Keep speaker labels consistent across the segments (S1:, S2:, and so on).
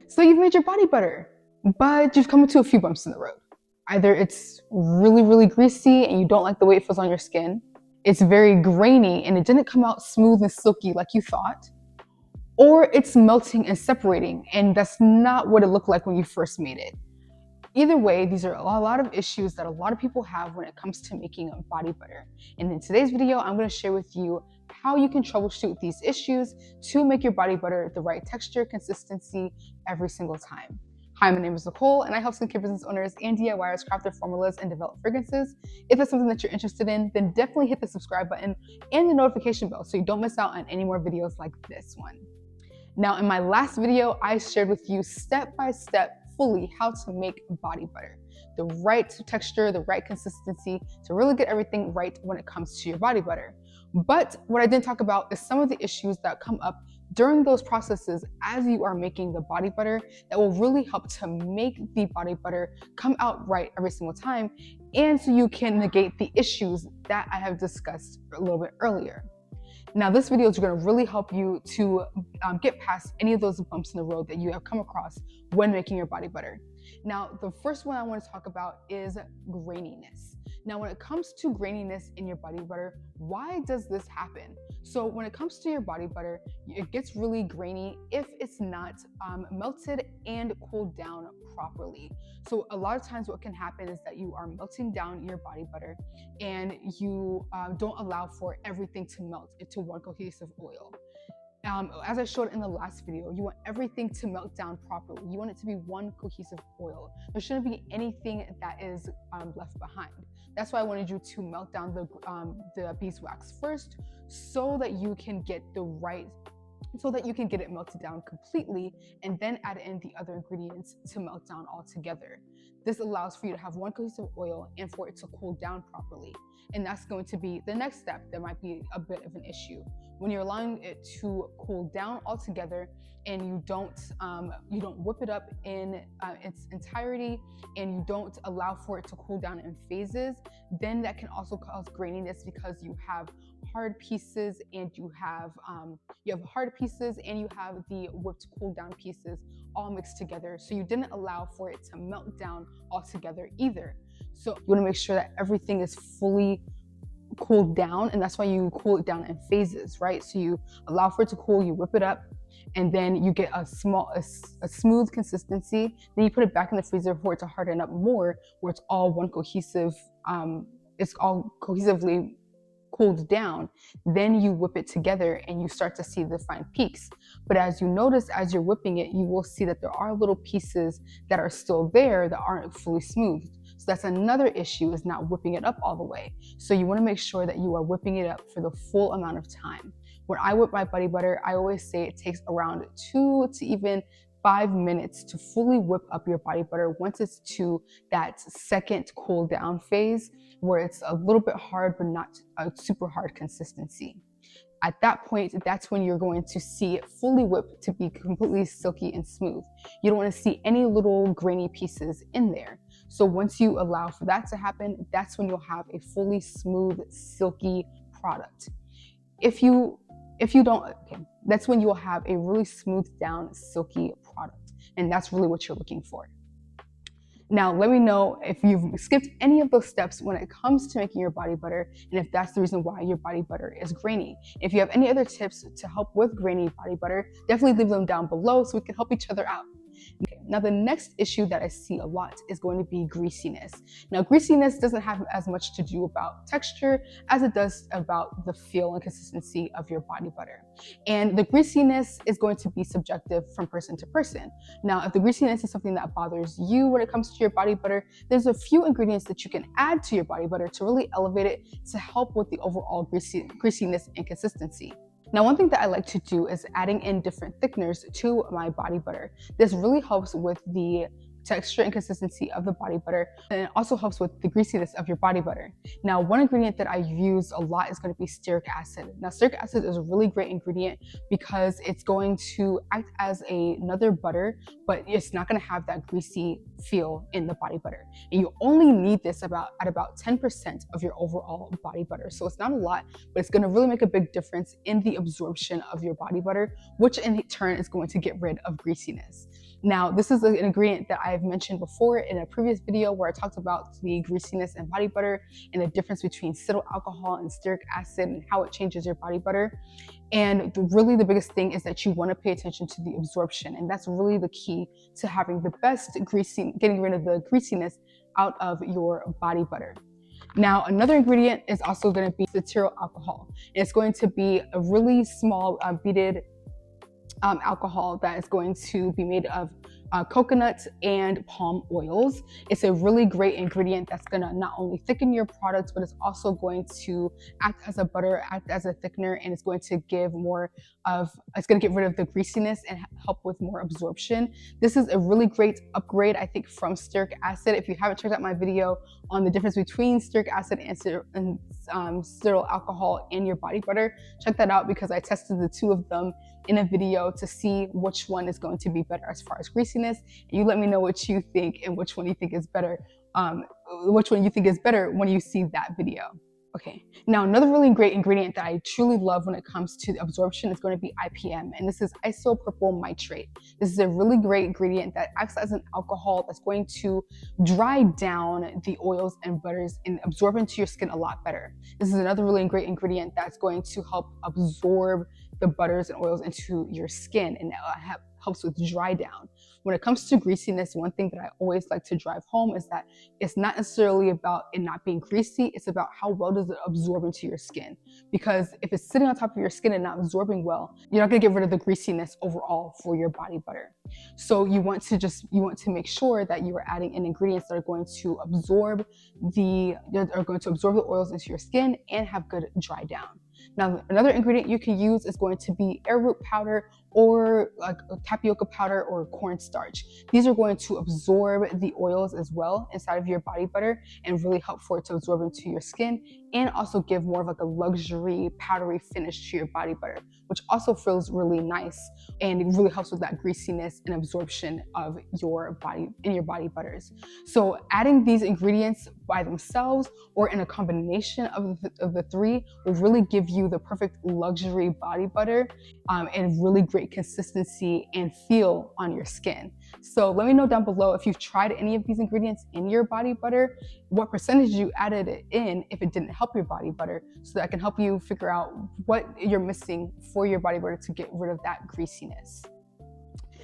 S1: So you've made your body butter, but you've come into a few bumps in the road. Either it's really, really greasy and you don't like the way it feels on your skin, it's very grainy and it didn't come out smooth and silky like you thought, or it's melting and separating and that's not what it looked like when you first made it. Either way, these are a lot of issues that a lot of people have when it comes to making body butter. And in today's video, I'm going to share with you how you can troubleshoot these issues to make your body butter the right texture, consistency every single time. Hi, my name is Nicole, and I help skincare business owners and DIYers craft their formulas and develop fragrances. If that's something that you're interested in, then definitely hit the subscribe button and the notification bell so you don't miss out on any more videos like this one. Now, in my last video, I shared with you step by step fully how to make body butter, the right texture, the right consistency to really get everything right when it comes to your body butter. But what I didn't talk about is some of the issues that come up during those processes as you are making the body butter that will really help to make the body butter come out right every single time, and so you can negate the issues that I have discussed a little bit earlier. Now, this video is going to really help you to get past any of those bumps in the road that you have come across when making your body butter. Now, the first one I want to talk about is graininess. Now, when it comes to graininess in your body butter, why does this happen? So when it comes to your body butter, it gets really grainy if it's not melted and cooled down properly. So a lot of times what can happen is that you are melting down your body butter and you don't allow for everything to melt into one cohesive oil. As I showed in the last video, you want everything to melt down properly. You want it to be one cohesive oil. There shouldn't be anything that is left behind. That's why I wanted you to melt down the beeswax first so that you can get it melted down completely, and then add in the other ingredients to melt down all together. This allows for you to have one cohesive oil and for it to cool down properly. And that's going to be the next step that might be a bit of an issue. When you're allowing it to cool down altogether and you don't whip it up in its entirety and you don't allow for it to cool down in phases, then that can also cause graininess because you have hard pieces and you have the whipped cool down pieces all mixed together. So you didn't allow for it to melt down all together either. So you want to make sure that everything is fully cooled down, and that's why you cool it down in phases, right? So you allow for it to cool, you whip it up, and then you get a smooth consistency. Then you put it back in the freezer for it to harden up more, where it's all one cohesive, it's all cohesively cooled down. Then you whip it together and you start to see the fine peaks. But as you notice, as you're whipping it, you will see that there are little pieces that are still there that aren't fully smooth. So that's another issue, is not whipping it up all the way. So you want to make sure that you are whipping it up for the full amount of time. When I whip my body butter, I always say it takes around 2 to even 5 minutes to fully whip up your body butter once it's to that second cool down phase where it's a little bit hard but not a super hard consistency. At that point, that's when you're going to see it fully whipped to be completely silky and smooth. You don't want to see any little grainy pieces in there. So once you allow for that to happen, that's when you'll have a fully smooth, silky product. If you don't, that's when you'll have a really smoothed down, silky product. And that's really what you're looking for. Now, let me know if you've skipped any of those steps when it comes to making your body butter, and if that's the reason why your body butter is grainy. If you have any other tips to help with grainy body butter, definitely leave them down below so we can help each other out. Okay, now the next issue that I see a lot is going to be greasiness. Now, greasiness doesn't have as much to do about texture as it does about the feel and consistency of your body butter. And the greasiness is going to be subjective from person to person. Now, if the greasiness is something that bothers you when it comes to your body butter, there's a few ingredients that you can add to your body butter to really elevate it to help with the overall greasiness and consistency. Now, one thing that I like to do is adding in different thickeners to my body butter. This really helps with the texture and consistency of the body butter, and it also helps with the greasiness of your body butter. Now, one ingredient that I use a lot is going to be stearic acid. Now, stearic acid is a really great ingredient because it's going to act as another butter, but it's not going to have that greasy feel in the body butter. And you only need this at about 10% of your overall body butter. So it's not a lot, but it's going to really make a big difference in the absorption of your body butter, which in turn is going to get rid of greasiness. Now, this is an ingredient that I've mentioned before in a previous video where I talked about the greasiness in body butter and the difference between cetyl alcohol and stearic acid and how it changes your body butter. And really the biggest thing is that you want to pay attention to the absorption. And that's really the key to having the best getting rid of the greasiness out of your body butter. Now, another ingredient is also going to be cetyl alcohol. And it's going to be a really small beaded alcohol that is going to be made of coconut and palm oils. It's a really great ingredient that's going to not only thicken your products, but it's also going to act as a butter, act as a thickener, and it's going to give it's going to get rid of the greasiness and help with more absorption. This is a really great upgrade, I think, from stearic acid. If you haven't checked out my video on the difference between stearic acid and cetyl alcohol in your body butter, check that out because I tested the two of them in a video to see which one is going to be better as far as greasiness. And you let me know what you think and which one you think is better, when you see that video. Okay, now another really great ingredient that I truly love when it comes to the absorption is going to be IPM, and this is isopropyl nitrate. This is a really great ingredient that acts as an alcohol that's going to dry down the oils and butters and absorb into your skin a lot better. This is another really great ingredient that's going to help absorb the butters and oils into your skin and helps with dry down. When it comes to greasiness, one thing that I always like to drive home is that it's not necessarily about it not being greasy, it's about how well does it absorb into your skin. Because if it's sitting on top of your skin and not absorbing well, you're not gonna get rid of the greasiness overall for your body butter. So you want to make sure that you are adding in ingredients that are going to absorb the oils into your skin and have good dry down. Now, another ingredient you can use is going to be arrowroot powder or like tapioca powder or cornstarch. These are going to absorb the oils as well inside of your body butter and really help for it to absorb into your skin and also give more of like a luxury powdery finish to your body butter, which also feels really nice and it really helps with that greasiness and absorption of your body butters. So adding these ingredients by themselves or in a combination of the three will really give you the perfect luxury body butter and really great consistency and feel on your skin. So let me know down below if you've tried any of these ingredients in your body butter, what percentage you added it in if it didn't help your body butter, so that I can help you figure out what you're missing for your body butter to get rid of that greasiness.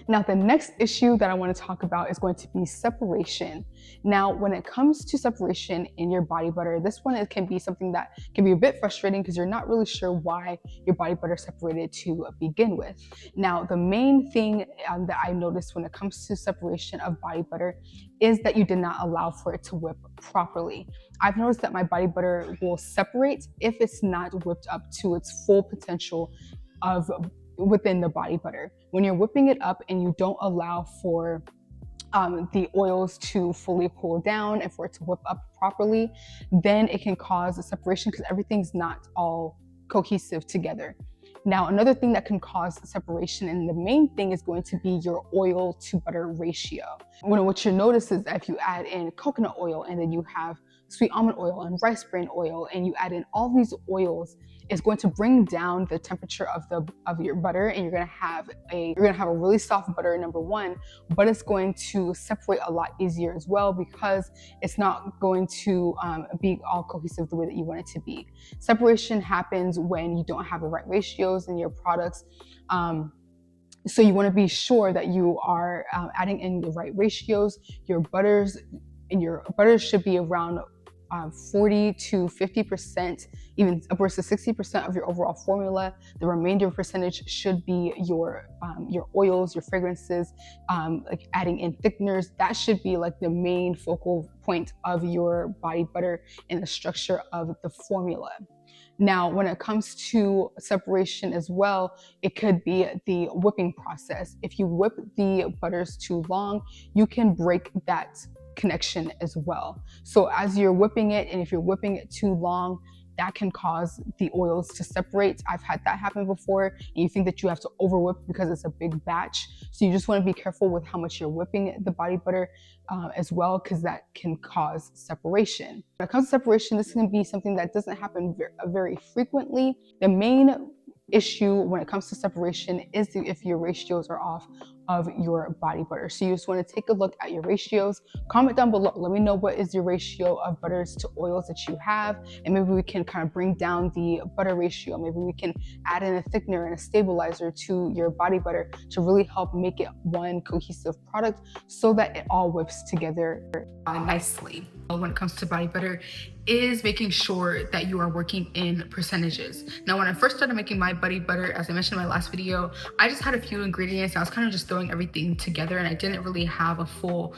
S1: Now, the next issue that I want to talk about is going to be separation. Now, when it comes to separation in your body butter, this one it can be something that can be a bit frustrating because you're not really sure why your body butter separated to begin with. Now, the main thing that I noticed when it comes to separation of body butter is that you did not allow for it to whip properly. I've noticed that my body butter will separate if it's not whipped up to its full potential within the body butter. When you're whipping it up and you don't allow for the oils to fully cool down and for it to whip up properly, then it can cause a separation because everything's not all cohesive together. Now, another thing that can cause separation, and the main thing, is going to be your oil to butter ratio. What you'll notice is that if you add in coconut oil and then you have sweet almond oil and rice bran oil and you add in all these oils, it's going to bring down the temperature of your butter, and you're gonna have a really soft butter, number one, but it's going to separate a lot easier as well because it's not going to be all cohesive the way that you want it to be. Separation happens when you don't have the right ratios in your products. So you want to be sure that you are adding in the right ratios. Your butters should be around 40 to 50%, even upwards to 60% of your overall formula. The remainder percentage should be your oils, your fragrances, like adding in thickeners. That should be like the main focal point of your body butter and the structure of the formula. Now, when it comes to separation as well, it could be the whipping process. If you whip the butters too long, you can break that connection as well. So as you're whipping it, and if you're whipping it too long, that can cause the oils to separate. I've had that happen before, and you think that you have to over whip because it's a big batch. So you just want to be careful with how much you're whipping the body butter as well, because that can cause separation. When it comes to separation, this can be something that doesn't happen very frequently. The main issue when it comes to separation is if your ratios are off of your body butter. So you just want to take a look at your ratios. Comment down below, let me know what is your ratio of butters to oils that you have, and maybe we can kind of bring down the butter ratio. Maybe we can add in a thickener and a stabilizer to your body butter to really help make it one cohesive product so that it all whips together nicely. When it comes to body butter, is making sure that you are working in percentages. Now, when I first started making my body butter, as I mentioned in my last video, I just had a few ingredients. I was kind of just throwing everything together, and I didn't really have a full,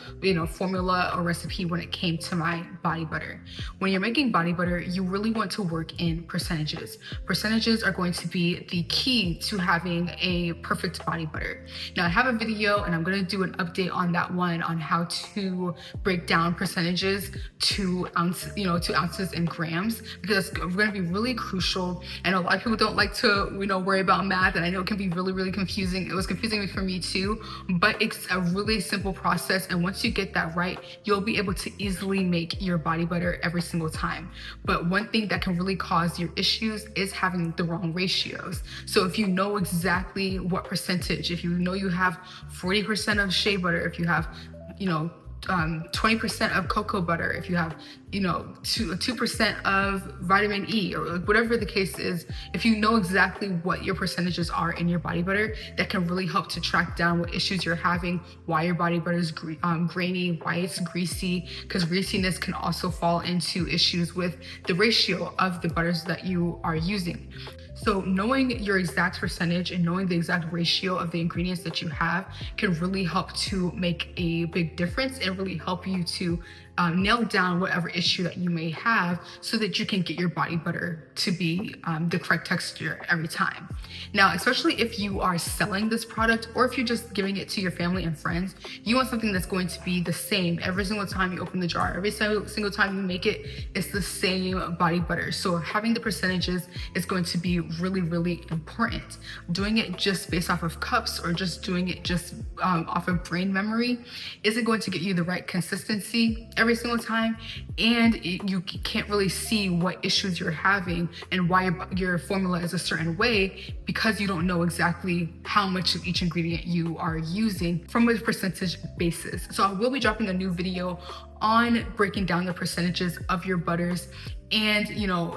S1: formula or recipe when it came to my body butter. When you're making body butter, you really want to work in percentages. Percentages are going to be the key to having a perfect body butter. Now, I have a video, and I'm going to do an update on that one on how to break down percentages to ounces and grams, because it's going to be really crucial. And a lot of people don't like to worry about math, and I know it can be really confusing. It was confusing for me too, but it's a really simple process, and once you get that right, you'll be able to easily make your body butter every single time. But one thing that can really cause your issues is having the wrong ratios. So if you know exactly what percentage, if you know you have 40% of shea butter, if you have 20% of cocoa butter, if you have 2% of vitamin E, or whatever the case is, if you know exactly what your percentages are in your body butter, that can really help to track down what issues you're having, why your body butter is grainy, why it's greasy, because greasiness can also fall into issues with the ratio of the butters that you are using. So knowing your exact percentage and knowing the exact ratio of the ingredients that you have can really help to make a big difference and really help you to nail down whatever issue that you may have, so that you can get your body butter to be the correct texture every time. Now, especially if you are selling this product, or if you're just giving it to your family and friends, you want something that's going to be the same every single time you open the jar. Every single time you make it, it's the same body butter. So having the percentages is going to be really important. Doing it just based off of cups, or just doing it just off of brain memory, isn't going to get you the right consistency every single time, and you can't really see what issues you're having and why your formula is a certain way, because you don't know exactly how much of each ingredient you are using from a percentage basis. So I will be dropping a new video on breaking down the percentages of your butters, and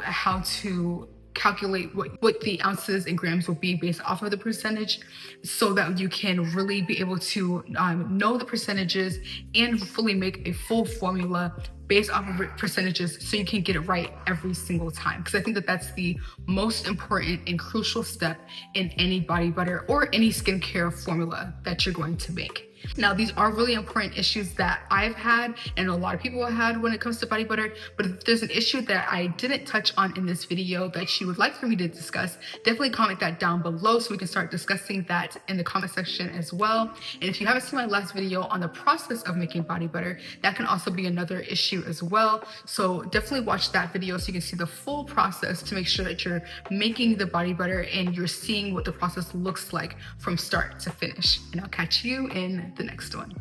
S1: how to calculate what the ounces and grams will be based off of the percentage, so that you can really be able to know the percentages and fully make a full formula based off of percentages, so you can get it right every single time. Because I think that that's the most important and crucial step in any body butter or any skincare formula that you're going to make. Now, these are really important issues that I've had and a lot of people have had when it comes to body butter, but if there's an issue that I didn't touch on in this video that you would like for me to discuss, definitely comment that down below so we can start discussing that in the comment section as well. And if you haven't seen my last video on the process of making body butter, that can also be another issue as well. So definitely watch that video so you can see the full process to make sure that you're making the body butter and you're seeing what the process looks like from start to finish. And I'll catch you in the next one.